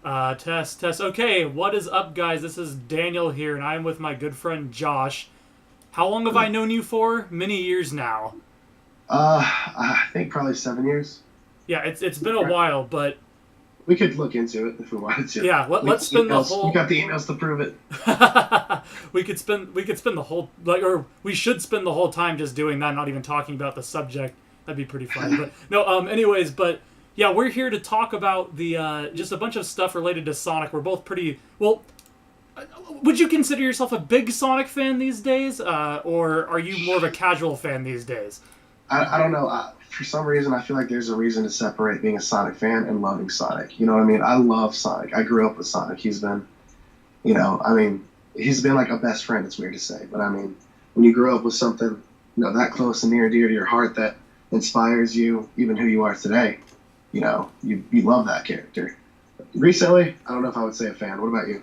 Test, test. Okay, what is up, guys? This is Daniel here, and I'm with my good friend Josh. How long have I known you for? Many years now. I think probably 7 years. Yeah, it's been a Right. while, but We could look into it if we wanted to. yeah, We let's got spend the emails. We whole. got the emails to prove it. we could spend the whole or we should spend the whole time just doing that, not even talking about the subject. That'd be pretty funny. But no, anyways, but yeah, we're here to talk about the just a bunch of stuff related to Sonic. We're both pretty well. Would you consider yourself a big Sonic fan these days, or are you more of a casual fan these days? I don't know. For some reason, I feel like there's a reason to separate being a Sonic fan and loving Sonic. You know what I mean? I love Sonic. I grew up with Sonic. He's been like a best friend. It's weird to say, but I mean, when you grow up with something, that close and near and dear to your heart that inspires you, even who you are today, you love that character. Recently, I don't know if I would say a fan. What about you?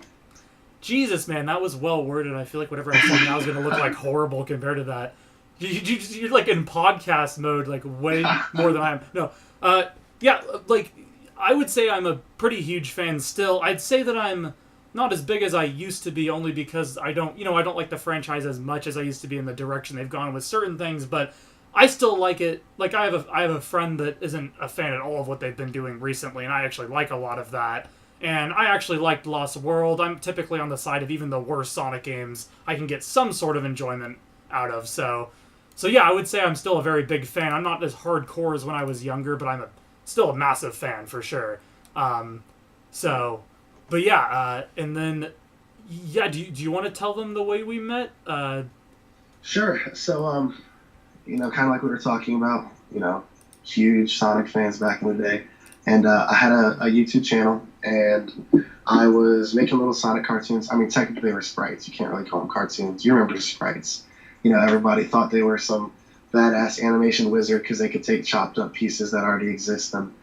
Jesus, man, that was well worded. I feel like whatever I said now is going to look like horrible compared to that. You're like in podcast mode, like way more than I am. No, yeah, like I would say I'm a pretty huge fan still. I'd say that I'm not as big as I used to be, only because I don't like the franchise as much as I used to be in the direction they've gone with certain things. But I still like it. Like I have a friend that isn't a fan at all of what they've been doing recently, and I actually like a lot of that. And I actually liked Lost World. I'm typically on the side of even the worst Sonic games I can get some sort of enjoyment out of. So yeah, I would say I'm still a very big fan. I'm not as hardcore as when I was younger, but still a massive fan for sure. Um, so, but yeah, and then yeah, do you want to tell them the way we met? Sure. So, kind of like we were talking about, huge Sonic fans back in the day. And I had a YouTube channel, and I was making little Sonic cartoons. I mean, technically they were sprites. You can't really call them cartoons. You remember the sprites. Everybody thought they were some badass animation wizard because they could take chopped up pieces that already exist and,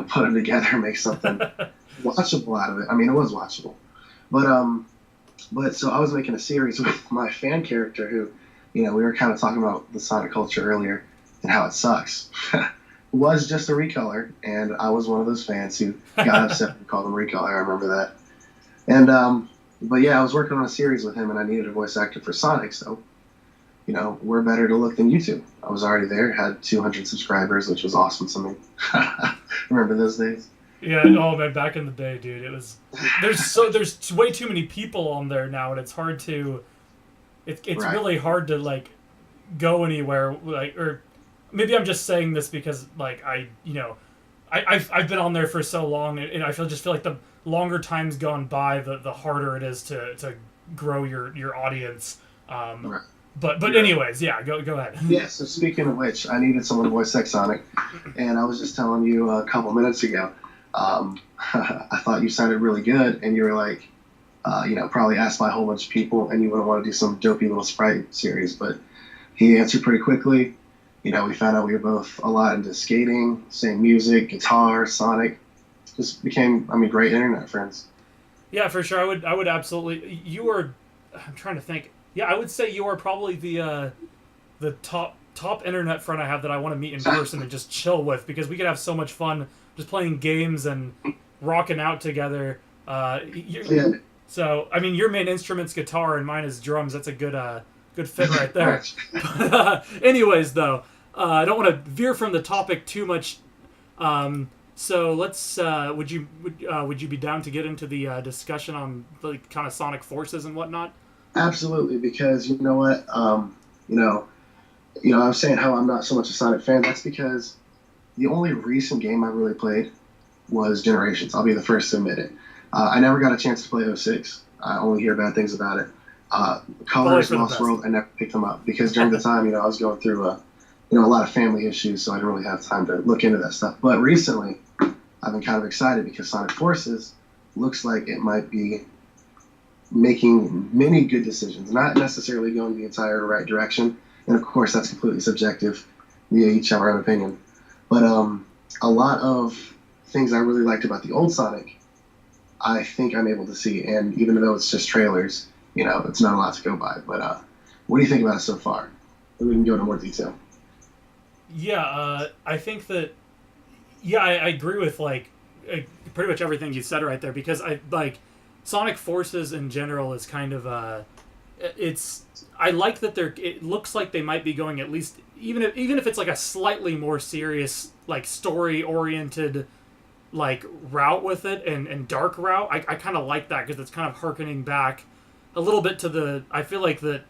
put them together and make something watchable out of it. I mean, it was watchable. But so I was making a series with my fan character who, we were kind of talking about the Sonic culture earlier and how it sucks. Was just a recolor, and I was one of those fans who got upset and called him recolor. I remember that. And but yeah, I was working on a series with him, and I needed a voice actor for Sonic. So, we're better to look than YouTube. I was already there, had 200 subscribers, which was awesome to me. Remember those days? Yeah, oh man, back in the day, dude, it was there's way too many people on there now, and it's hard to it's Right. really hard to like go anywhere like or maybe I'm just saying this because like I've been on there for so long, and I feel like the longer time's gone by, the harder it is to grow your audience. Um, Right. but Yeah. anyways, yeah, go ahead. Yeah. So speaking of which, I needed someone to voice Sonic, and I was just telling you a couple minutes ago. I thought you sounded really good, and you were like, probably asked by a whole bunch of people, and you wouldn't want to do some dopey little sprite series, but he answered pretty quickly. We found out we were both a lot into skating, same music, guitar, Sonic. Just became, great internet friends. Yeah, for sure. I would absolutely. You are. I'm trying to think. Yeah, I would say you are probably the top internet friend I have that I want to meet in person and just chill with, because we could have so much fun just playing games and rocking out together. Yeah, So I mean, your main instrument's guitar and mine is drums. That's a good fit right there. right. But, anyways, though, I don't want to veer from the topic too much. So let's. Would you be down to get into the discussion on the kind of Sonic forces and whatnot? Absolutely, because you know what, I was saying how I'm not so much a Sonic fan. That's because the only recent game I really played was Generations. I'll be the first to admit it. I never got a chance to play '06. I only hear bad things about it. Probably Colors, for the Lost best. World, I never picked them up because during the time, I was going through a lot of family issues, so I didn't really have time to look into that stuff. But recently, I've been kind of excited because Sonic Forces looks like it might be making many good decisions, not necessarily going the entire right direction. And of course, that's completely subjective. We each have our own opinion. But a lot of things I really liked about the old Sonic, I think I'm able to see. And even though it's just trailers, it's not a lot to go by. But what do you think about it so far? We can go into more detail. Yeah, I think that. Yeah, I agree with like pretty much everything you said right there, because I like Sonic Forces in general is kind of it's I like that it looks like they might be going at least even if it's like a slightly more serious like story oriented like route with it and dark route. I kind of like that because it's kind of harkening back a little bit to the I feel like that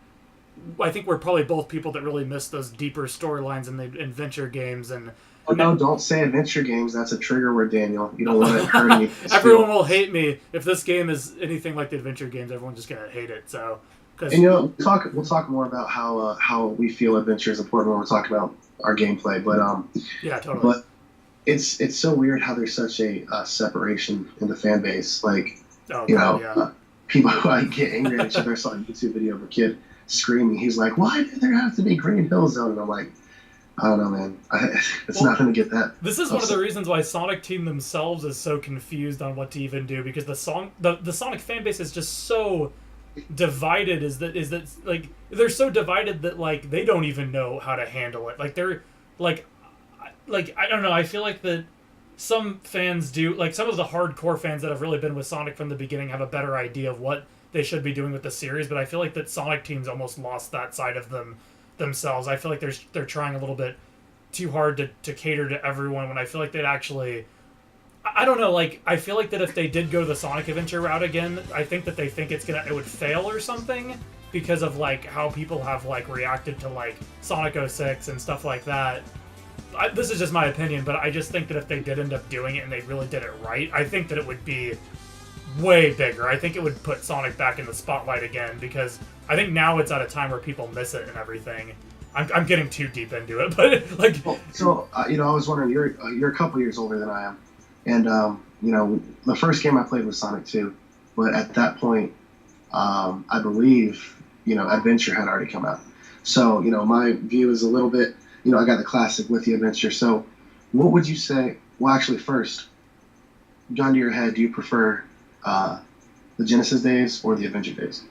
I think we're probably both people that really miss those deeper storylines in the adventure games and. Oh no! Don't say adventure games. That's a trigger word, Daniel. You don't want to hurt any. Everyone will hate me if this game is anything like the adventure games. Everyone's just gonna hate it. So, and we'll talk more about how we feel adventure is important when we're talking about our gameplay. But yeah, totally. But it's so weird how there's such a separation in the fan base. Like people who I get angry at each other. I saw a YouTube video of a kid screaming. He's like, "Why did there have to be Green Hill Zone?" And I'm like, I don't know, man. It's not going to get that. This is one of the reasons why Sonic Team themselves is so confused on what to even do, because the Sonic fan base is just so divided. Is that like they're so divided that like they don't even know how to handle it. Like they're like I don't know. I feel like that some fans do, like some of the hardcore fans that have really been with Sonic from the beginning have a better idea of what they should be doing with the series. But I feel like that Sonic Team's almost lost that side of themselves. I feel like they're trying a little bit too hard to cater to everyone when I feel like they'd actually I don't know, like I feel like that if they did go the Sonic Adventure route again, I think that they think it would fail or something because of like how people have like reacted to like Sonic 06 and stuff like that. This is just my opinion, but I just think that if they did end up doing it and they really did it right, I think that it would be way bigger. I think it would put Sonic back in the spotlight again, because I think now it's at a time where people miss it and everything. I'm getting too deep into it, but like. Well, so I was wondering, you're a couple years older than I am, and the first game I played was Sonic 2, but at that point, I believe Adventure had already come out. So my view is a little bit. I got the classic with the Adventure. So, what would you say? Well, actually, first, gun to your head, do you prefer the Genesis days or the Adventure days?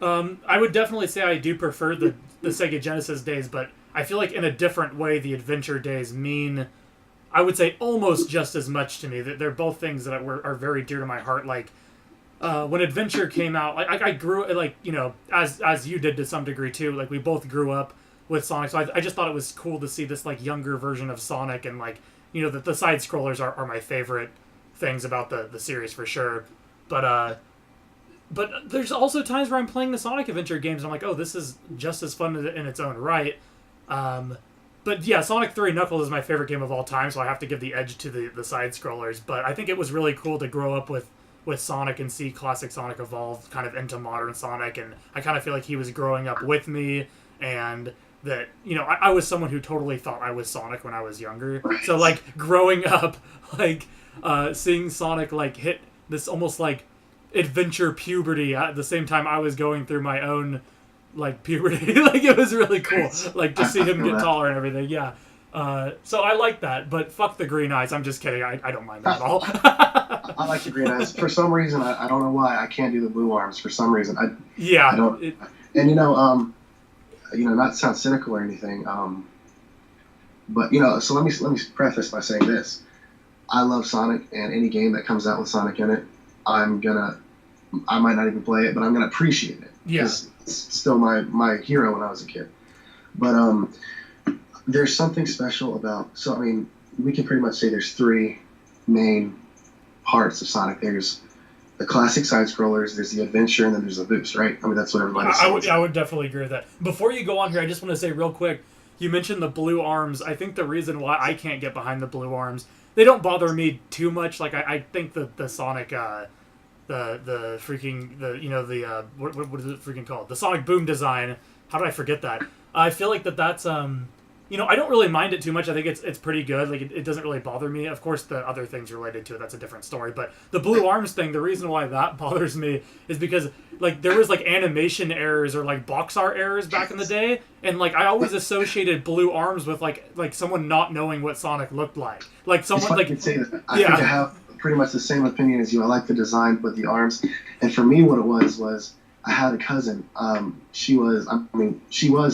I would definitely say I do prefer the Sega Genesis days, but I feel like in a different way the Adventure days mean, I would say, almost just as much to me. That they're both things that are very dear to my heart. Like when Adventure came out, I grew as you did to some degree too. Like we both grew up with Sonic, so I just thought it was cool to see this like younger version of Sonic, and like the side scrollers are my favorite things about the series for sure. But there's also times where I'm playing the Sonic Adventure games and I'm like, oh, this is just as fun in its own right. But yeah, Sonic 3 Knuckles is my favorite game of all time, so I have to give the edge to the side-scrollers. But I think it was really cool to grow up with Sonic and see classic Sonic evolve kind of into modern Sonic, and I kind of feel like he was growing up with me, and that, I was someone who totally thought I was Sonic when I was younger. So, like, growing up, like, seeing Sonic, like, hit this almost, like, adventure puberty at the same time I was going through my own like puberty. Like it was really cool, like to see him get taller and everything. Yeah, so I like that, but fuck the green eyes. I'm just kidding. I don't mind that at all. I like the green eyes for some reason. I don't know why I can't do the blue arms for some reason. I don't. And not to sound cynical or anything, but so let me preface by saying this: I love Sonic, and any game that comes out with Sonic in it, I might not even play it, but I'm gonna appreciate it. Yeah. It's still my hero when I was a kid. But there's something special about. So I mean, we can pretty much say there's three main parts of Sonic. There's the classic side scrollers, there's the adventure, and then there's the boost, right? I mean, that's what everybody says. I would definitely agree with that. Before you go on here, I just want to say real quick. You mentioned the blue arms. I think the reason why I can't get behind the blue arms, they don't bother me too much. Like I think that the Sonic. What is it freaking called? The Sonic Boom design. How did I forget that? I feel like that's I don't really mind it too much. I think it's pretty good. Like it doesn't really bother me. Of course, the other things related to it, that's a different story. But the blue arms thing, the reason why that bothers me is because like there was like animation errors or like box art errors back in the day, and like I always associated blue arms with like someone not knowing what Sonic looked like. Like someone like I think I have pretty much the same opinion as you. I like the design with the arms, and for me, what it was I had a cousin. She was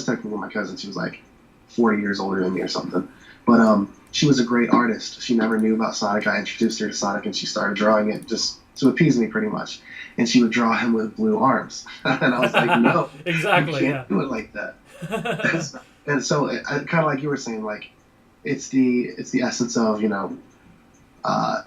technically my cousin. She was like 40 years older than me or something. But she was a great artist. She never knew about Sonic. I introduced her to Sonic, and she started drawing it just to appease me, pretty much. And she would draw him with blue arms, and I was like, no, Exactly. you can't do it like that. And so, kind of like you were saying, like it's the essence of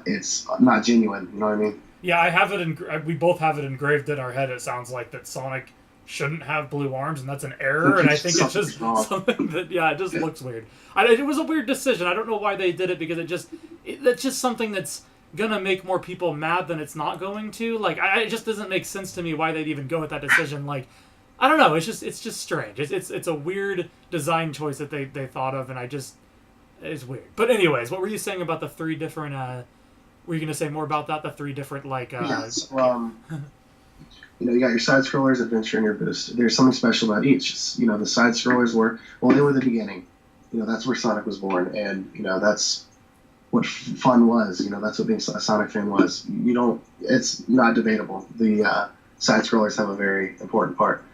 it's not genuine. You know what I mean? Yeah, I have it. We both have it engraved in our head. It sounds like that Sonic shouldn't have blue arms, and that's an error. And I think it's just something that it just looks weird. It was a weird decision. I don't know why they did it because that's just something that's gonna make more people mad than it's not going to. Like, it just doesn't make sense to me why they'd even go with that decision. Like, I don't know. It's just strange. It's a weird design choice that they thought of, and it's weird. But anyways, what were you saying about the three different? Were you gonna say more about that? The three different you got your side scrollers, adventure, and your boost. There's something special about each. The side scrollers they were the beginning. That's where Sonic was born, and that's what fun was. That's what being a Sonic fan was. It's not debatable. The side scrollers have a very important part.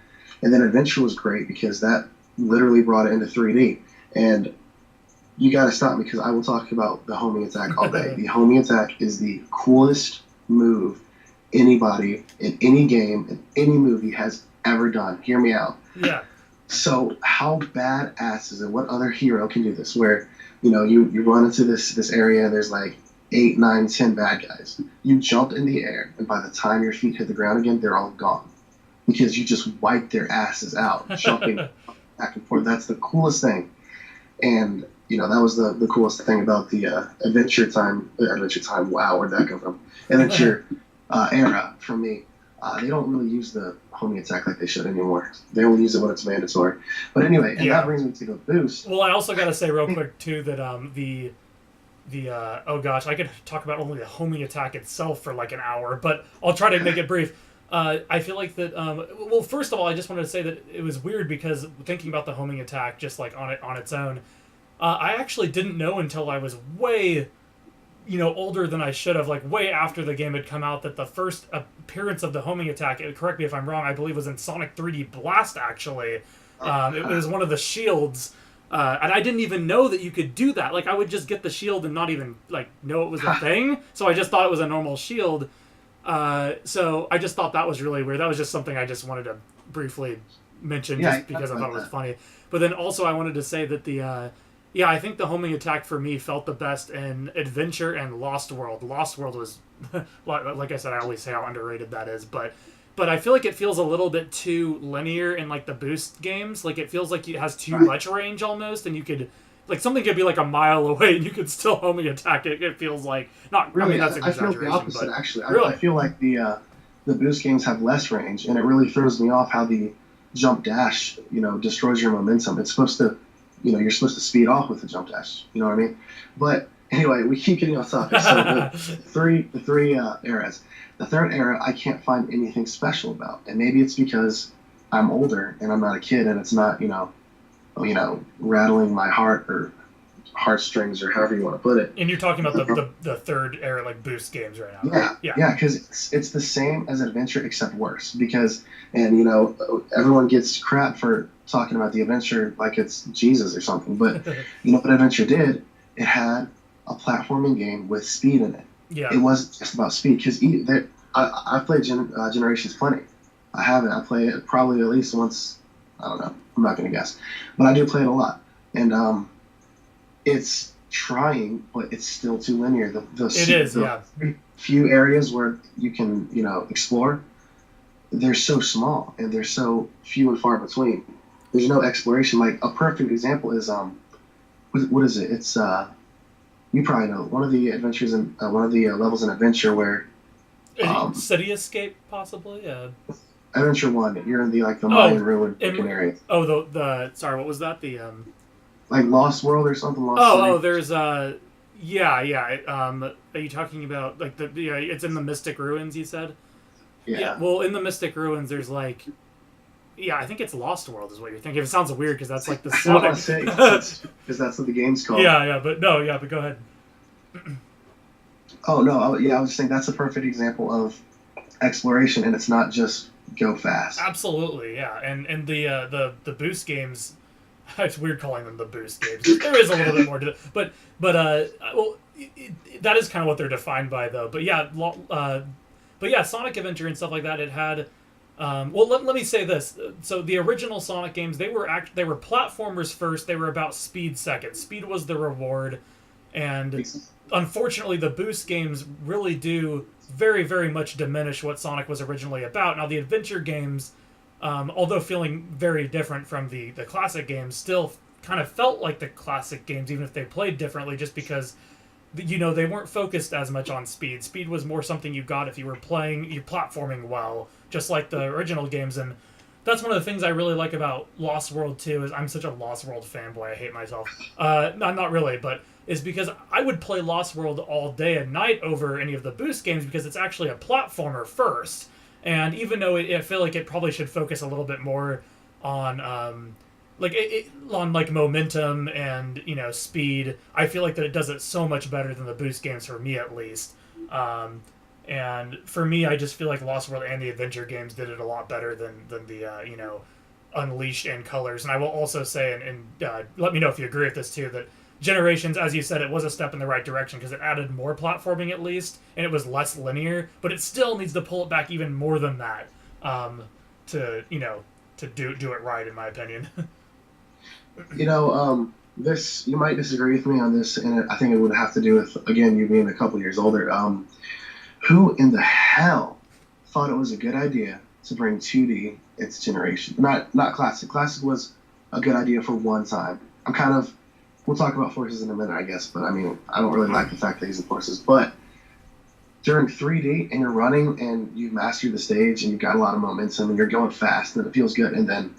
And then adventure was great because that literally brought it into 3D. And you got to stop me because I will talk about the homing attack all day. The homing attack is the coolest move anybody in any game, in any movie has ever done. Hear me out. Yeah. So how badass is it? What other hero can do this? Where, you run into this area and there's like 8, 9, 10 bad guys. You jump in the air, and by the time your feet hit the ground again, they're all gone. Because you just wiped their asses out, jumping back and forth. That's the coolest thing. And, that was the coolest thing about the Adventure Time, wow, where'd that come from? Adventure era, for me. They don't really use the homing attack like they should anymore. They only use it when it's mandatory. But anyway, and that brings me to the boost. Well, I also got to say real quick, too, that oh gosh, I could talk about only the homing attack itself for like an hour, but I'll try to make it brief. I feel like that. Well, first of all, I just wanted to say that it was weird because thinking about the homing attack just like on its own, I actually didn't know until I was way, older than I should have, like way after the game had come out, that the first appearance of the homing attack, correct me if I'm wrong, I believe was in Sonic 3D Blast actually. It was one of the shields. And I didn't even know that you could do that. Like, I would just get the shield and not even like know it was a thing. So I just thought it was a normal shield. So I just thought that was really weird. That was just something I just wanted to briefly mention just because I thought it was funny. But then also I wanted to say that I think the homing attack for me felt the best in Adventure and Lost World. Lost World was, like I said, I always say how underrated that is, but I feel like it feels a little bit too linear in like the boost games. Like it feels like it has too much range almost, and you could, like, something could be like a mile away and you could still homing attack it. It feels like not really. I mean, that's an exaggeration. I feel the opposite actually. Really? I feel like the boost games have less range, and it really throws me off how the jump dash destroys your momentum. It's supposed to, you're supposed to speed off with the jump dash. You know what I mean? But anyway, we keep getting off topic. So the three eras. The third era, I can't find anything special about, and maybe it's because I'm older and I'm not a kid, and it's not rattling my heart or heartstrings or however you want to put it. And you're talking about the third era like boost games right now. Right? Yeah, because it's the same as Adventure except worse. Because everyone gets crap for talking about the Adventure like it's Jesus or something, but what Adventure did? It had a platforming game with speed in it. Yeah. It wasn't just about speed, because I've played Generations plenty. I haven't. I play it probably at least once. I don't know. I'm not going to guess. But I do play it a lot. And it's trying, but it's still too linear. The few areas where you can, explore, they're so small, and they're so few and far between. There's no exploration. Like, a perfect example is, what is it? It's, you probably know, one of the adventures in one of the levels in Adventure where City Escape, possibly. Adventure 1. You're in the Mayan ruin area. Oh, the sorry, what was that? The like Lost World or something. There's are you talking about like it's in the Mystic Ruins? You said. Yeah. Well, in the Mystic Ruins, there's like. Yeah, I think it's Lost World is what you're thinking. It sounds weird because that's like the Sonic. Because that's what the game's called. But go ahead. Oh no, I was just saying that's a perfect example of exploration, and it's not just go fast. Absolutely, yeah, and the boost games It's weird calling them the boost games. There is a little bit more to it, that is kind of what they're defined by, though. But yeah, Sonic Adventure and stuff like that. It had. Let me say this. So the original Sonic games, they were platformers first. They were about speed second. Speed was the reward, and unfortunately, the boost games really do very, very much diminish what Sonic was originally about. Now, the adventure games, although feeling very different from the classic games, still kind of felt like the classic games, even if they played differently, just because they weren't focused as much on speed. Speed was more something you got if you were platforming well, just like the original games. And that's one of the things I really like about Lost World 2, is I'm such a Lost World fanboy. I hate myself. No, not really, but is because I would play Lost World all day and night over any of the boost games, because it's actually a platformer first. And even though I feel like it probably should focus a little bit more on on momentum and speed, I feel like that it does it so much better than the boost games, for me at least. And for me, I just feel like Lost World and the adventure games did it a lot better than the Unleashed and Colors. And I will also say, and let me know if you agree with this too, that Generations, as you said, it was a step in the right direction, because it added more platforming at least, and it was less linear, but it still needs to pull it back even more than that to do it right, in my opinion. This, you might disagree with me on this, and I think it would have to do with, again, you being a couple years older. Who in the hell thought it was a good idea to bring 2D into Generation? Not Classic. Classic was a good idea for one time. We'll talk about forces in a minute, I guess, but I mean, I don't really like the fact that he's in forces. But during 3D, and you're running, and you master the stage, and you've got a lot of momentum, and you're going fast, and it feels good, and then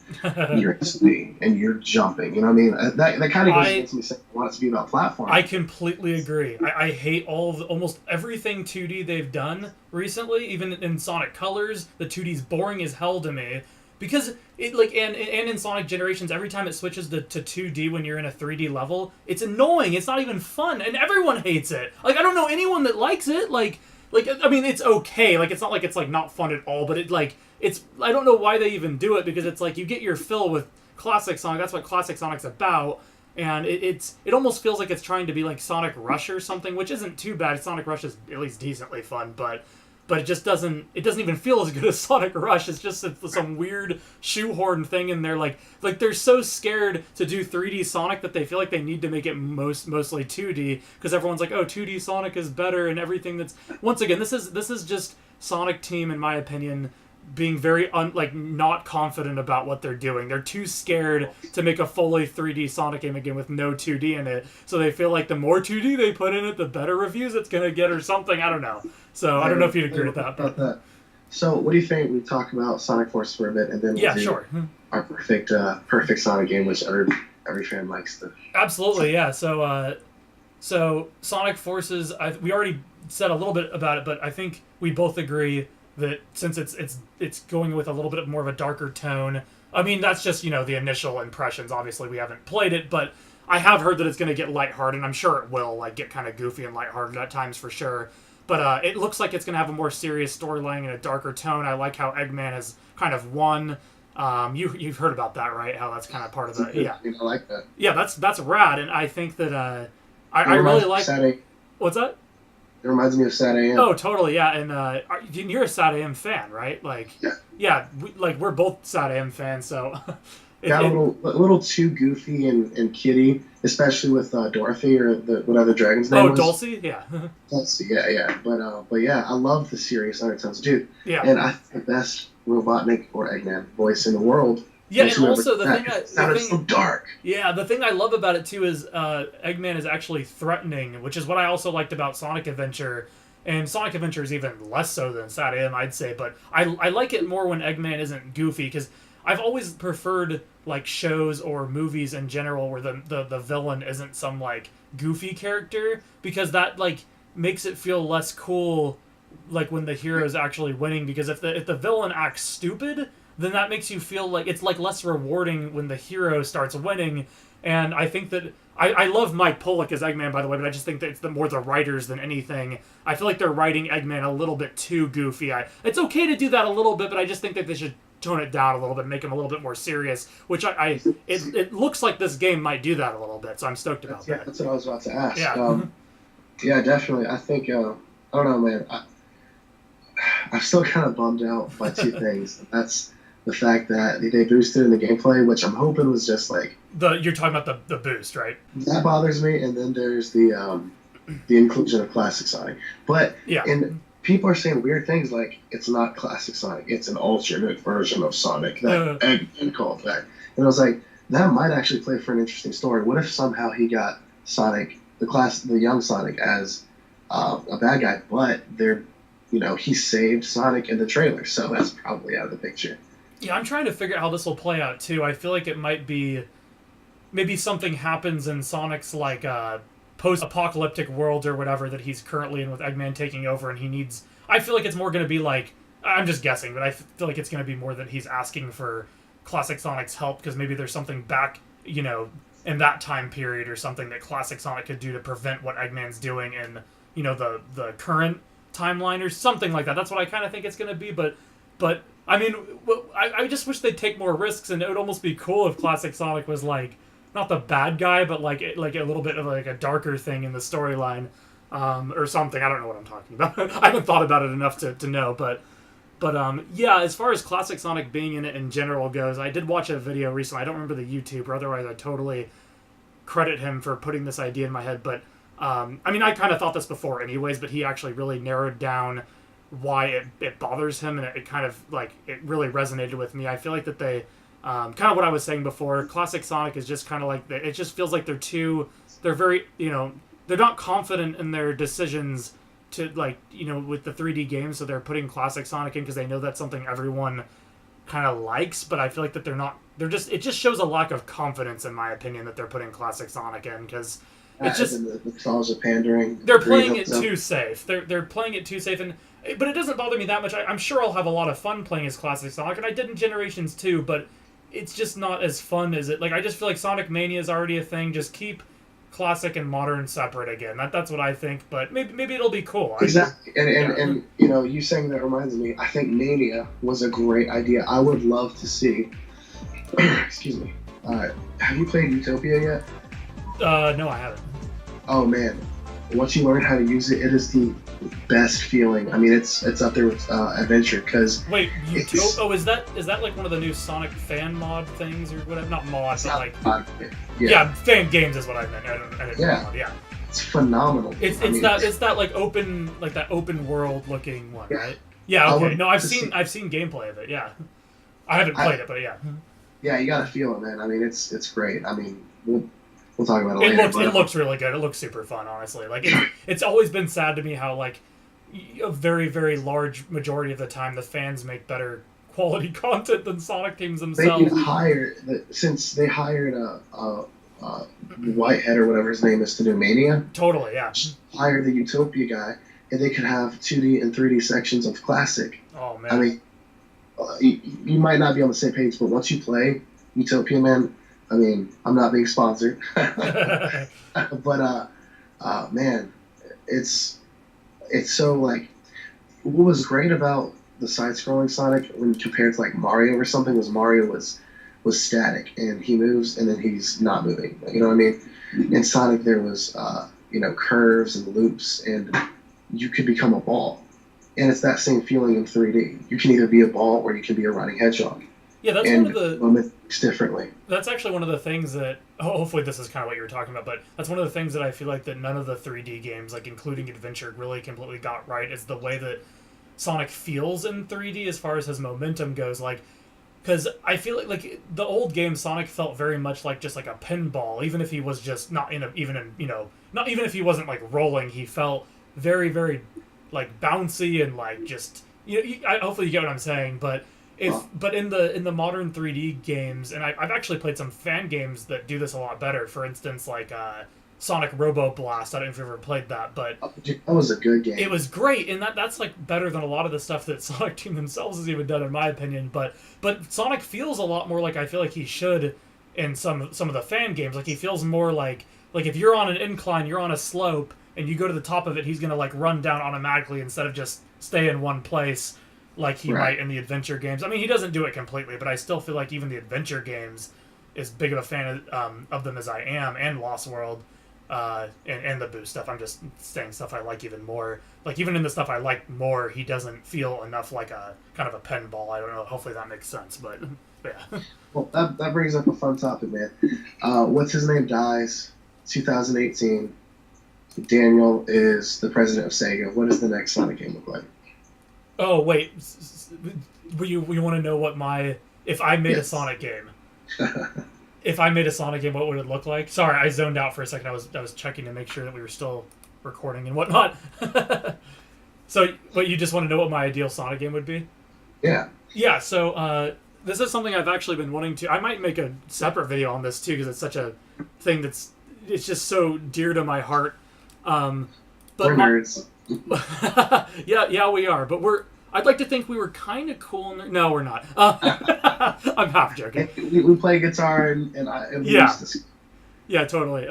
you're in 2D, and you're jumping. You know what I mean? That kind of goes against me saying I want it to be about platform. I completely agree. I hate almost everything 2D they've done recently, even in Sonic Colors. The 2D's boring as hell to me. Because it and in Sonic Generations, every time it switches to 2D when you're in a 3D level, it's annoying. It's not even fun, and everyone hates it. I don't know anyone that likes it. I mean, it's okay. It's not like it's not fun at all. But it's I don't know why they even do it, because it's you get your fill with classic Sonic. That's what classic Sonic's about. And it almost feels like it's trying to be like Sonic Rush or something, which isn't too bad. Sonic Rush is at least decently fun, but it just doesn't even feel as good as Sonic Rush. It's just some weird shoehorn thing in there. They're so scared to do 3D Sonic that they feel like they need to make it mostly 2D, because everyone's like, oh, 2D Sonic is better, and everything that's... Once again, this is just Sonic Team, in my opinion, being very not confident about what they're doing. They're too scared to make a fully 3D Sonic game again with no 2D in it. So they feel like the more 2D they put in it, the better reviews it's going to get or something. I don't know. So I don't know if you'd agree with that. But... So what do you think? We talk about Sonic Force for a bit, and then we'll do sure. Our perfect Sonic game, which every fan likes to. Absolutely, yeah. So Sonic Forces, we already said a little bit about it, but I think we both agree that since it's going with a little bit more of a darker tone. I mean, that's just the initial impressions. Obviously, we haven't played it, but I have heard that it's going to get lighthearted, and I'm sure it will get kind of goofy and lighthearted at times for sure. But it looks like it's going to have a more serious storyline and a darker tone. I like how Eggman has kind of won. You've heard about that, right? How that's kind of part of the... Yeah. I like that. Yeah, that's rad, and I think that I really like... What's that? It reminds me of Sad AM. Oh, totally, yeah. And you're a Sad AM fan, right? Yeah, we're both Sad AM fans, so... a little too goofy and kiddie, especially with Dorothy, or whatever the dragon's name was. Oh, Dulcie? Yeah. Dulcie, yeah. But yeah, I love the serious undertones, dude. Yeah. And I think the best Robotnik or Eggman voice in the world. Yeah, and also it sounded so dark. Yeah, the thing I love about it too is Eggman is actually threatening, which is what I also liked about Sonic Adventure. And Sonic Adventure is even less so than Sad AM, I'd say. But I like it more when Eggman isn't goofy, because I've always preferred shows or movies in general where the villain isn't some goofy character, because that makes it feel less cool when the hero's actually winning, because if the villain acts stupid, then that makes you feel like it's less rewarding when the hero starts winning. And I think that I love Mike Pollock as Eggman, by the way, but I just think that it's more the writers than anything. I feel like they're writing Eggman a little bit too goofy. It's okay to do that a little bit, but I just think that they should tone it down a little bit, make him a little bit more serious. Which it looks like this game might do that a little bit. So I'm stoked about that. That's what I was about to ask. Yeah. Yeah, definitely. I think I don't know, man. I'm still kind of bummed out by two things. That's the fact that they boosted in the gameplay, which I'm hoping was just like you're talking about the boost, right? That bothers me, and then there's the inclusion of Classic Sonic. But and people are saying weird things like it's not Classic Sonic, it's an alternate version of Sonic that Eggman called back. And I was like, that might actually play for an interesting story. What if somehow he got Sonic, the young Sonic, as a bad guy, but he saved Sonic in the trailer, so that's probably out of the picture. Yeah, I'm trying to figure out how this will play out too. I feel like it might be maybe something happens in Sonic's like post-apocalyptic world or whatever that he's currently in with Eggman taking over, and he needs. I feel like it's more going to be like, I'm just guessing, but I feel like it's going to be more that he's asking for Classic Sonic's help because maybe there's something back, in that time period or something that Classic Sonic could do to prevent what Eggman's doing in, the current timeline or something like that. That's what I kind of think it's going to be, but I mean, I just wish they'd take more risks, and it would almost be cool if Classic Sonic was like not the bad guy, but like a little bit of like a darker thing in the storyline, or something. I don't know what I'm talking about. I haven't thought about it enough to know, but yeah, as far as Classic Sonic being in it in general goes, I did watch a video recently. I don't remember the YouTuber, otherwise I totally credit him for putting this idea in my head, but I mean, I kind of thought this before anyways, but he actually really narrowed down why it bothers him, and it kind of like it really resonated with me. I feel like that they kind of what I was saying before, Classic Sonic is just kind of like it just feels like they're very they're not confident in their decisions to with the 3D games, so they're putting Classic Sonic in because they know that's something everyone kind of likes, but I feel like that it just shows a lack of confidence in my opinion that they're putting Classic Sonic in because it's just the nostalgia pandering. They're playing it too safe. They're playing it too safe, but it doesn't bother me that much. I'm sure I'll have a lot of fun playing as Classic Sonic, and I did in Generations 2, but it's just not as fun as it. Like, I just feel like Sonic Mania is already a thing. Just keep Classic and Modern separate again. That's what I think, but maybe it'll be cool. Exactly. And you saying that reminds me, I think Mania was a great idea. I would love to see... Excuse me. Have you played Utopia yet? No, I haven't. Oh, man. Once you learn how to use it, it is the best feeling. I mean, it's up there with Adventure, because... Wait, is that like one of the new Sonic fan mod things, or whatever? Not mod, but like... Yeah, fan games is what I meant. Mod, yeah. It's phenomenal. It's that like open world looking one, right? Yeah, okay. No, I've seen gameplay of it, yeah. I haven't played it, but yeah. Yeah, you gotta feel it, man. I mean, it's great. I mean, we'll talk about it later. It looks really good. It looks super fun, honestly. Like it's always been sad to me how like a very, very large majority of the time the fans make better quality content than Sonic teams themselves. Since they hired Whitehead or whatever his name is to do Mania. Totally, yeah. Hired the Utopia guy, and they could have 2D and 3D sections of Classic. Oh man. I mean, you might not be on the same page, but once you play Utopia, man. I mean, I'm not being sponsored, but man, it's so like, what was great about the side-scrolling Sonic when compared to like Mario or something was Mario was static and he moves and then he's not moving. You know what I mean? In Sonic there was curves and loops and you could become a ball, and it's that same feeling in 3D. You can either be a ball or you can be a running hedgehog. Yeah, that's one of the differently. That's actually one of the things that hopefully this is kind of what you were talking about, but that's one of the things that I feel like that none of the 3D games, like including Adventure, really completely got right is the way that Sonic feels in 3D as far as his momentum goes. Like, because I feel like the old game Sonic felt very much like just like a pinball, even if he was just not even if he wasn't like rolling, he felt very, very like bouncy and like just hopefully you get what I'm saying, but. But in the modern 3D games, and I've actually played some fan games that do this a lot better. For instance, like Sonic Robo Blast. I don't know if you've ever played that, but that was a good game. It was great, and that's like better than a lot of the stuff that Sonic Team themselves has even done, in my opinion. But Sonic feels a lot more like I feel like he should in some of the fan games. Like he feels more like if you're on an incline, you're on a slope, and you go to the top of it, he's gonna like run down automatically instead of just stay in one place. like he Right. might in the adventure games. I mean, he doesn't do it completely, but I still feel like even the adventure games, as big of a fan of them as I am, and Lost World, and the boost stuff. I'm just saying stuff I like even more. Like even in the stuff I like more, he doesn't feel enough like a kind of a pinball. I don't know. Hopefully that makes sense, but yeah. Well, that brings up a fun topic, man. What's his name dies, 2018. Daniel is the president of Sega. What does the next Sonic game look like? Oh wait, you want to know what if I made a Yes. Sonic game? If I made a Sonic game, what would it look like? Sorry, I zoned out for a second. I was checking to make sure that we were still recording and whatnot. So, but you just want to know what my ideal Sonic game would be? Yeah. Yeah. So this is something I've actually been wanting to. I might make a separate video on this too because it's such a thing it's just so dear to my heart. But We're nerds. yeah, we are. But I'd like to think we were kind of cool. No, we're not. I'm half joking. We play guitar and we Yeah. used to. Yeah, totally.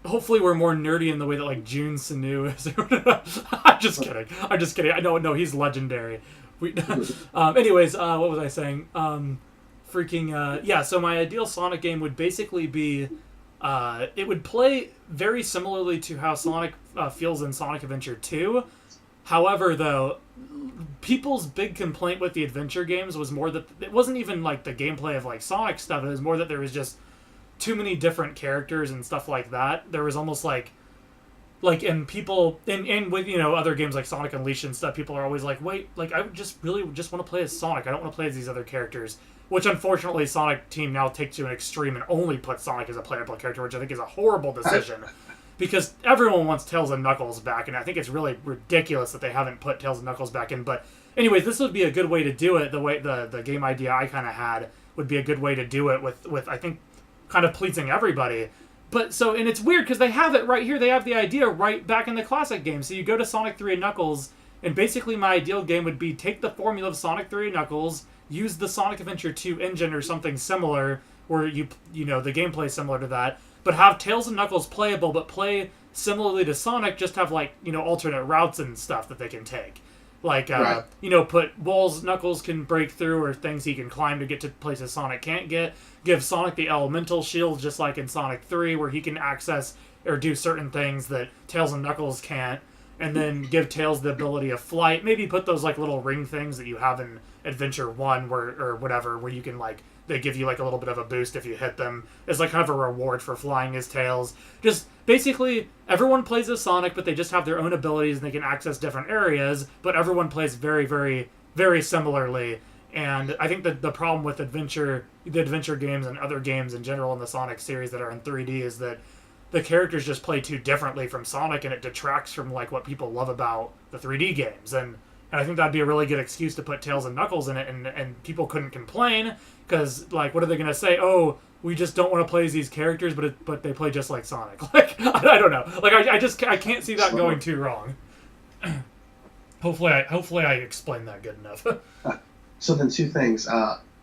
Hopefully we're more nerdy in the way that like Jun Sanu is. I'm just kidding. I no, he's legendary. Anyways, what was I saying? Yeah. So my ideal Sonic game would basically be, it would play very similarly to how Sonic feels in Sonic Adventure 2. However, though, people's big complaint with the adventure games was more that it wasn't even like the gameplay of like Sonic stuff. It was more that there was just too many different characters and stuff like that. There was almost and people and with other games like Sonic Unleashed and stuff, people are always like, wait, like I just want to play as Sonic. I don't want to play as these other characters. Which unfortunately Sonic Team now takes to an extreme and only puts Sonic as a playable character, which I think is a horrible decision. Because everyone wants Tails and Knuckles back, and I think it's really ridiculous that they haven't put Tails and Knuckles back in. But anyways, this would be a good way to do it. The way the game idea I kind of had would be a good way to do it with I think kind of pleasing everybody. But and it's weird because they have it right here. They have the idea right back in the classic game. So you go to Sonic 3 and Knuckles, and basically my ideal game would be take the formula of Sonic 3 and Knuckles, use the Sonic Adventure 2 engine or something similar, where the gameplay is similar to that, but have Tails and Knuckles playable, but play similarly to Sonic, just have alternate routes and stuff that they can take. Right. Put walls Knuckles can break through or things he can climb to get to places Sonic can't get. Give Sonic the elemental shield just like in Sonic 3 where he can access or do certain things that Tails and Knuckles can't. And then give Tails the ability of flight. Maybe put those little ring things that you have in Adventure 1 where you can they give you a little bit of a boost if you hit them as kind of a reward for flying as Tails. Just basically everyone plays as Sonic, but they just have their own abilities and they can access different areas, but everyone plays very, very, very similarly. And I think that the problem with the adventure games and other games in general in the Sonic series that are in 3D is that the characters just play too differently from Sonic, and it detracts from what people love about the 3D games. And I think that'd be a really good excuse to put Tails and Knuckles in it, and people couldn't complain because what are they gonna say? Oh, we just don't want to play as these characters, but they play just like Sonic. I don't know. I can't see that going too wrong. Hopefully I explained that good enough. So then two things: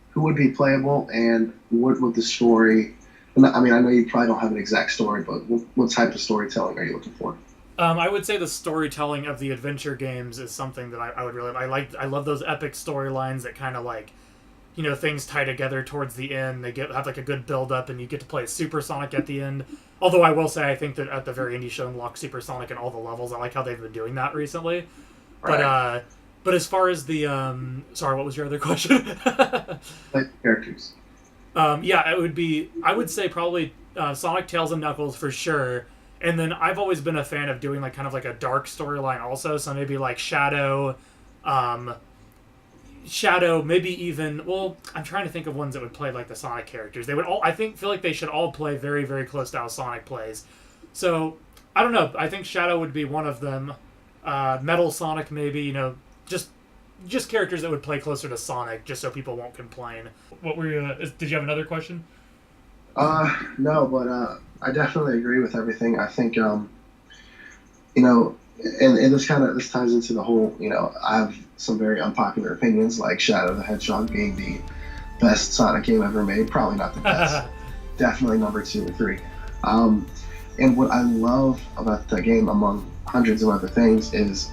who would be playable, and what would the story? I mean, I know you probably don't have an exact story, but what type of storytelling are you looking for? I would say the storytelling of the adventure games is something that I would really I love those epic storylines that kind of things tie together towards the end. They have a good build up, and you get to play Super Sonic at the end. Although I will say I think that at the very end you should unlock Super Sonic in all the levels. I like how they've been doing that recently. Right. But as far as the sorry, what was your other question? Like characters. It would be. I would say probably Sonic, Tails, and Knuckles for sure. And then I've always been a fan of doing kind of a dark storyline also. So maybe Shadow, maybe even. Well, I'm trying to think of ones that would play the Sonic characters. They would all. Feel like they should all play very, very close to how Sonic plays. So I don't know. I think Shadow would be one of them. Metal Sonic maybe. Just characters that would play closer to Sonic, just so people won't complain. What were you? Did you have another question? No, but I definitely agree with everything. I think and this ties into the whole. I have some very unpopular opinions, like Shadow the Hedgehog being the best Sonic game ever made. Probably not the best. Definitely number 2 or 3. And what I love about the game, among hundreds of other things, is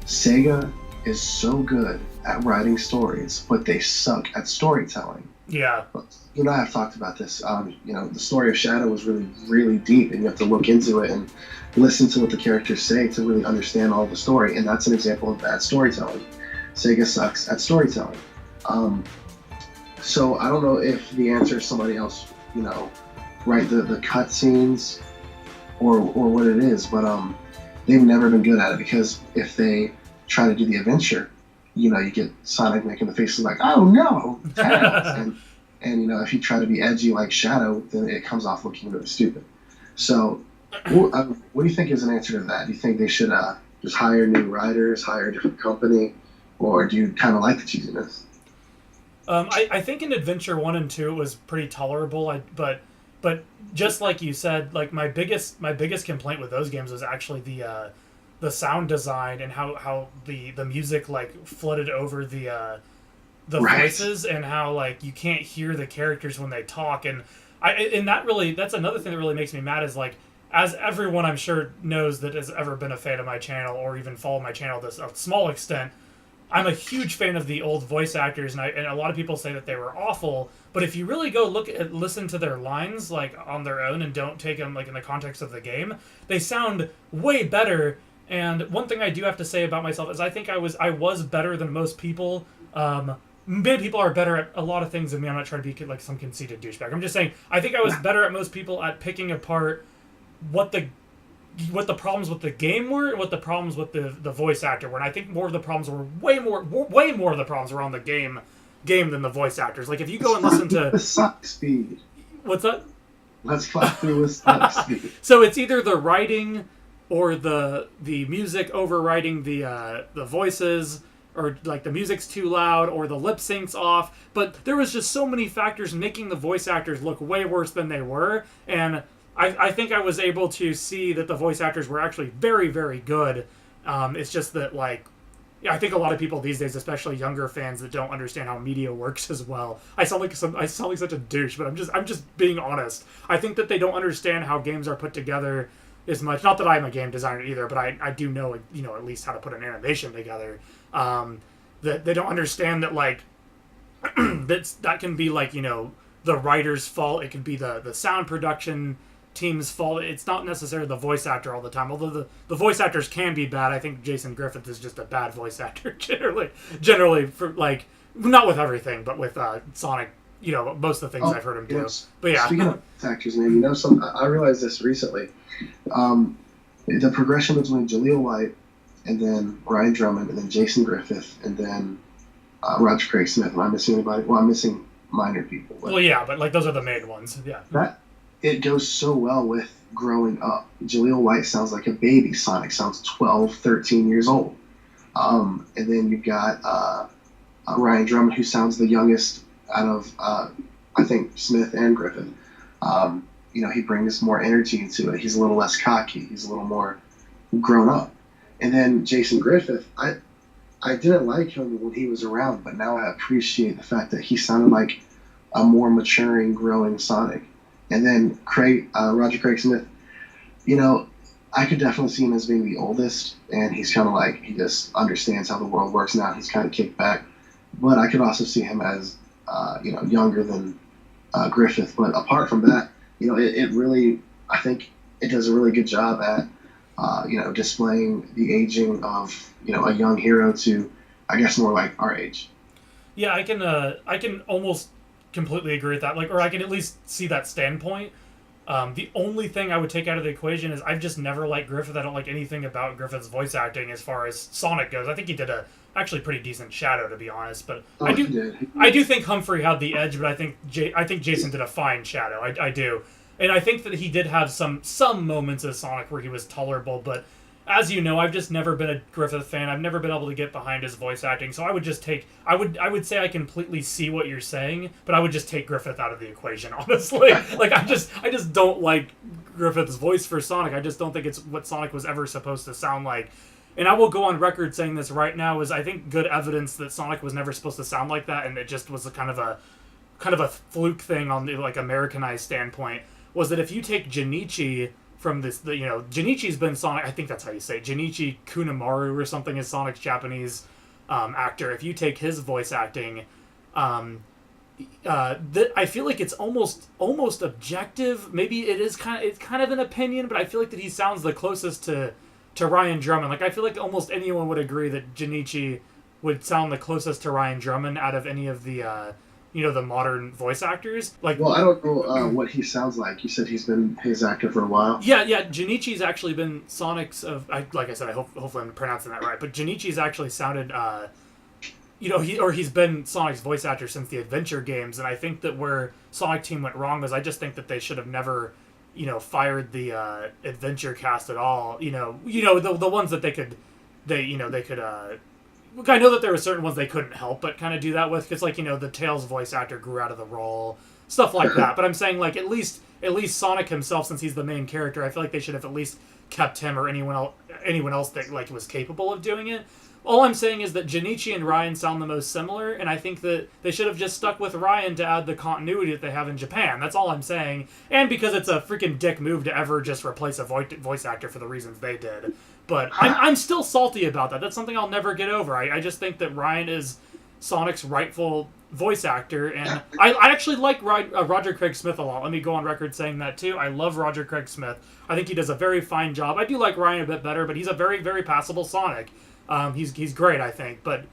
Sega is so good at writing stories, but they suck at storytelling. Yeah. You and I have talked about this. The story of Shadow was really, really deep, and you have to look into it and listen to what the characters say to really understand all the story. And that's an example of bad storytelling. Sega sucks at storytelling. So I don't know if the answer is somebody else, write the cutscenes or what it is, but they've never been good at it, because if they try to do the adventure, you get Sonic making the faces like, oh no, Tails. and if you try to be edgy like Shadow, then it comes off looking really stupid. So what do you think is an answer to that? Do you think they should just hire new writers, hire a different company, or do you kind of like the cheesiness? I think in Adventure 1 and 2 it was pretty tolerable, but just like you said, like my biggest complaint with those games was actually the sound design and how the music like flooded over the Right. voices, and how like you can't hear the characters when they talk, and that's another thing that really makes me mad is like, as everyone I'm sure knows that has ever been a fan of my channel or even followed my channel to a small extent, I'm a huge fan of the old voice actors, and a lot of people say that they were awful. But if you really go listen to their lines like on their own and don't take them like in the context of the game, they sound way better. And one thing I do have to say about myself is I think I was better than most people. Many people are better at a lot of things than me. I'm not trying to be like some conceited douchebag. I'm just saying I think I was better at most people at picking apart what the problems with the game were and what the problems with the voice actor were. And I think more of the problems were way more of the problems were on the game than the voice actors. Like if you go and listen to the Sonic speed. What's that? Let's fly through with Sonic speed. So it's either the writing or the music overriding the voices, or like the music's too loud or the lip sync's off. But there was just so many factors making the voice actors look way worse than they were, and I think I was able to see that the voice actors were actually very, very good. It's just that, like, I think a lot of people these days, especially younger fans that don't understand how media works as well. I sound like such a douche, but I'm just being honest. I think that they don't understand how games are put together as much. Not that I'm a game designer either, but I do know, at least how to put an animation together. That they don't understand that, like, that can be like, the writer's fault. It can be the sound production team's fault. It's not necessarily the voice actor all the time, although the voice actors can be bad. I think Jason Griffith is just a bad voice actor generally for, like, not with everything, but with Sonic, most of the things I've heard him do. But yeah, speaking of actors, man, I realized this recently. The progression between Jaleel White and then Ryan Drummond and then Jason Griffith and then Roger Craig Smith. Am I missing anybody? Well, I'm missing minor people. Well, yeah, but like those are the main ones. Yeah. It goes so well with growing up. Jaleel White sounds like a baby. Sonic sounds 12, 13 years old. And then you've got Ryan Drummond, who sounds the youngest out of, I think, Smith and Griffin. He brings more energy into it. He's a little less cocky. He's a little more grown up. And then Jason Griffith, I didn't like him when he was around, but now I appreciate the fact that he sounded like a more maturing, growing Sonic. And then Roger Craig Smith, I could definitely see him as being the oldest, and he's kind of like, he just understands how the world works now. He's kind of kicked back. But I could also see him as, younger than Griffith. But apart from that, it really, I think it does a really good job at, displaying the aging of, a young hero to, I guess, more like our age. Yeah, I can almost completely agree with that. Like, or I can at least see that standpoint. The only thing I would take out of the equation is I've just never liked Griffith. I don't like anything about Griffith's voice acting as far as Sonic goes. I think he did a actually pretty decent Shadow, to be honest. But I do think Humphrey had the edge, but I think Jason did a fine Shadow. I do, and I think that he did have some moments of Sonic where he was tolerable, but as you know, I've just never been a Griffith fan. I've never been able to get behind his voice acting, so I would just take... I would say I completely see what you're saying, but I would just take Griffith out of the equation, honestly. Like, I just don't like Griffith's voice for Sonic. I just don't think it's what Sonic was ever supposed to sound like. And I will go on record saying this right now, is I think good evidence that Sonic was never supposed to sound like that, and it just was a kind of a fluke thing on the, like, Americanized standpoint, was that if you take Junichi from this, Junichi's been Sonic. I think that's how you say it. Junichi Kunamaru or something is Sonic's Japanese actor. If you take his voice acting, I feel like it's almost objective. Maybe it's kind of an opinion, but I feel like that he sounds the closest to Ryan Drummond. Like I feel like almost anyone would agree that Junichi would sound the closest to Ryan Drummond out of any of the the modern voice actors. Like, well, I don't know what he sounds like. You said he's been his actor for a while. Yeah. Junichi's actually been Sonic's like I said. Hopefully I'm pronouncing that right. But Junichi's actually sounded. He's been Sonic's voice actor since the adventure games, and I think that where Sonic Team went wrong was I just think that they should have never, fired the adventure cast at all. The ones that they could. I know that there were certain ones they couldn't help but kind of do that with, because the Tails voice actor grew out of the role, stuff like that. But I'm saying like at least Sonic himself, since he's the main character, I feel like they should have at least kept him or anyone else that like was capable of doing it. All I'm saying is that Junichi and Ryan sound the most similar, and I think that they should have just stuck with Ryan to add the continuity that they have in Japan. That's all I'm saying. And because it's a freaking dick move to ever just replace a voice actor for the reasons they did. But I'm still salty about that. That's something I'll never get over. I just think that Ryan is Sonic's rightful voice actor, and I actually like Roger Craig Smith a lot. Let me go on record saying that too. I love Roger Craig Smith. I think he does a very fine job. I do like Ryan a bit better, but he's a very, very passable Sonic. He's great, I think. But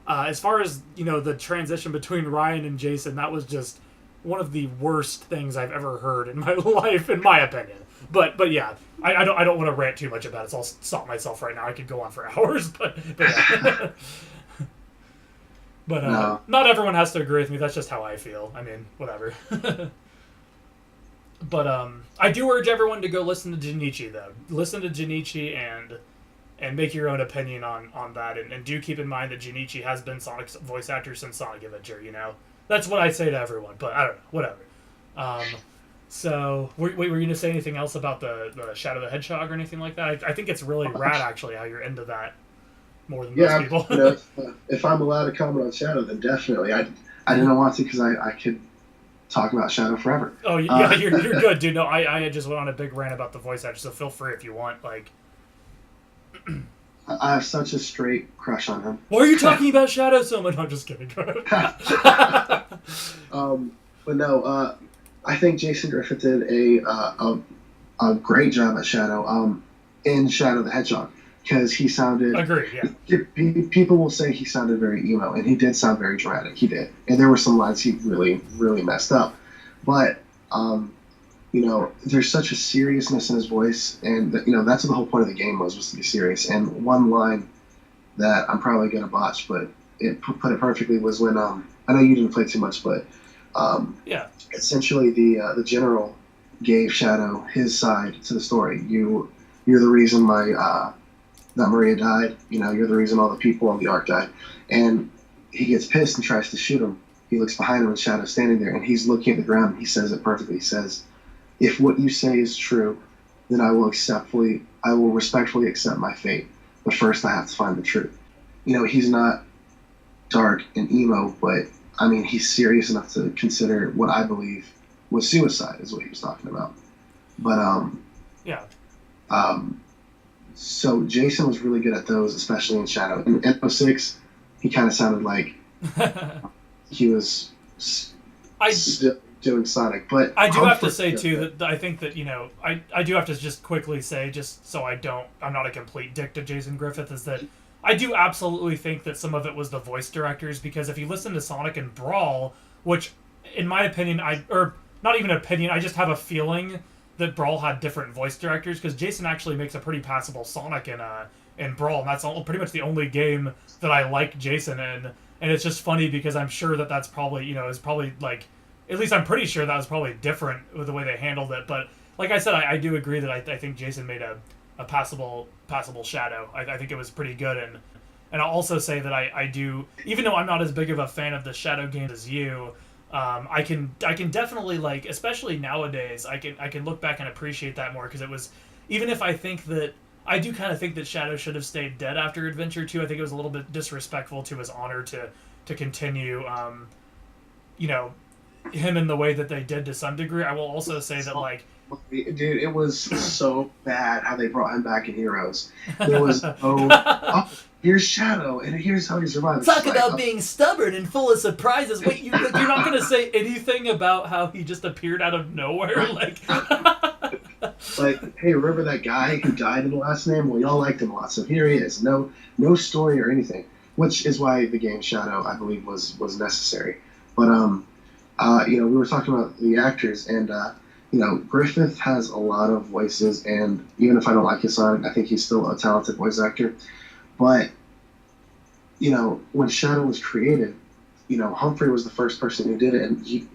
as far as the transition between Ryan and Jason, that was just one of the worst things I've ever heard in my life, in my opinion. But yeah, I don't want to rant too much about it, so I'll stop myself right now. I could go on for hours, but yeah. But No. Not everyone has to agree with me. That's just how I feel. I mean, whatever. But I do urge everyone to go listen to Junichi, though. Listen to Junichi and make your own opinion on that. And do keep in mind that Junichi has been Sonic's voice actor since Sonic Adventure, That's what I say to everyone, but I don't know. Whatever. So, were you going to say anything else about the Shadow the Hedgehog or anything like that? I think it's really rad, actually, how you're into that more than most people. If I'm allowed to comment on Shadow, then definitely. I didn't want to because I could talk about Shadow forever. Oh, yeah, you're good, dude. No, I just went on a big rant about the voice actor, so feel free if you want. Like, I have such a straight crush on him. Why are you talking about Shadow so much? No, I'm just kidding. But no, I think Jason Griffith did a great job at Shadow in Shadow the Hedgehog, because he sounded... Agreed, yeah. People will say he sounded very emo, and he did sound very dramatic. He did. And there were some lines he really, really messed up. But, there's such a seriousness in his voice, and, that's what the whole point of the game was to be serious. And one line that I'm probably going to botch, but it put it perfectly, was when, I know you didn't play too much, but... yeah. Essentially, the general gave Shadow his side to the story. You're the reason that Maria died. You're the reason all the people on the Ark died. And he gets pissed and tries to shoot him. He looks behind him and Shadow's standing there, and he's looking at the ground. And he says it perfectly. He says, "If what you say is true, then I will respectfully accept my fate. But first, I have to find the truth." He's not dark and emo, but I mean, he's serious enough to consider what I believe was suicide, is what he was talking about. But, yeah. So Jason was really good at those, especially in Shadow. In 06, he kind of sounded like he was still doing Sonic. But I do have to say, too, that I think that, I do have to just quickly say, just so I'm not a complete dick to Jason Griffith, is that I do absolutely think that some of it was the voice directors, because if you listen to Sonic and Brawl, which, in my opinion, not even opinion, I just have a feeling that Brawl had different voice directors, because Jason actually makes a pretty passable Sonic in Brawl, and that's pretty much the only game that I like Jason in, and it's just funny because I'm sure that's probably, is probably, like, at least I'm pretty sure that was probably different with the way they handled it, but like I said, I do agree that I think Jason made a passable Shadow. I think it was pretty good, and I'll also say that I do, even though I'm not as big of a fan of the Shadow games as you, I can definitely, like, especially nowadays, I can look back and appreciate that more, because it was, even if I think that, I do kind of think that Shadow should have stayed dead after Adventure 2. I think it was a little bit disrespectful to his honor to continue, him in the way that they did to some degree. I will also say that, like, dude, it was so bad how they brought him back in Heroes. There was no, oh, here's Shadow, and here's how he survived. Talk about being stubborn and full of surprises. Wait, You're not going to say anything about how he just appeared out of nowhere? Like, like, hey, remember that guy who died in the last name? Well, y'all liked him a lot, so here he is. No story or anything, which is why the game Shadow, I believe, was necessary. But we were talking about the actors, and Griffith has a lot of voices, and even if I don't like his Sonic, I think he's still a talented voice actor. But when Shadow was created, Humphrey was the first person who did it, and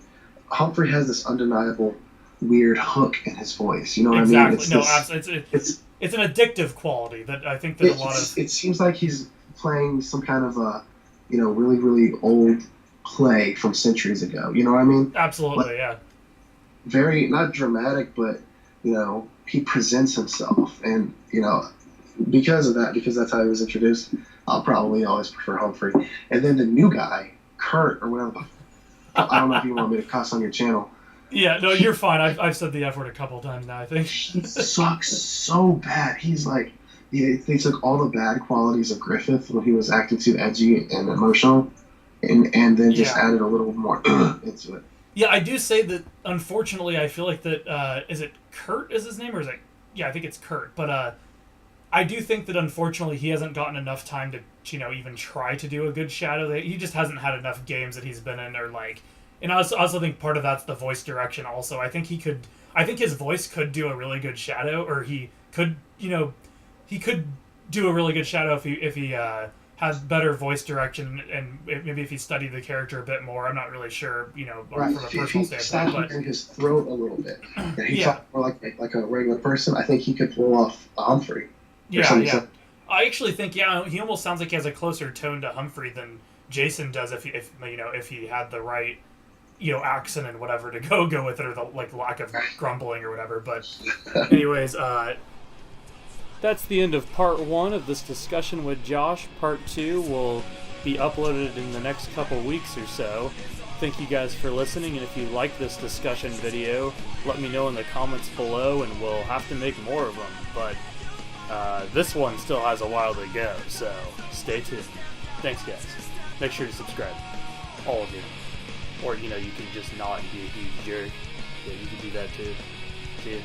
Humphrey has this undeniable weird hook in his voice. You know what I mean? Absolutely. It's an addictive quality that I think that a lot of... It seems like he's playing some kind of a, really, really old play from centuries ago. You know what I mean? Absolutely, yeah. Very, not dramatic, but, he presents himself. And, because of that, because that's how he was introduced, I'll probably always prefer Humphrey. And then the new guy, Kurt, or whatever I don't know if you want me to cuss on your channel. Yeah, no, you're fine. I've said the F word a couple times now, I think. He sucks so bad. He's like, they took all the bad qualities of Griffith when he was acting too edgy and emotional, and then just added a little more into it. Yeah, I do say that, unfortunately, I feel like that, is it Kurt is his name, or is it... Yeah, I think it's Kurt, but I do think that, unfortunately, he hasn't gotten enough time to, even try to do a good Shadow. He just hasn't had enough games that he's been in, or, like... And I also think part of that's the voice direction also. I think his voice could do a really good Shadow, or he could do a really good Shadow if he has better voice direction, and maybe if he studied the character a bit more. I'm not really sure, right. from a personal standpoint. But in his throat a little bit, and he talked more like a regular person, I think he could pull off Humphrey. Yeah. I actually think he almost sounds like he has a closer tone to Humphrey than Jason does if he had the right accent and whatever to go with it, or the lack of grumbling or whatever. But anyways, that's the end of part 1 of this discussion with Josh. Part 2 will be uploaded in the next couple weeks or so. Thank you guys for listening, and if you like this discussion video, let me know in the comments below, and we'll have to make more of them. But this one still has a while to go, so stay tuned. Thanks, guys. Make sure to subscribe. All of you. Or, you can just not and be a huge jerk. Yeah, you can do that too. See ya.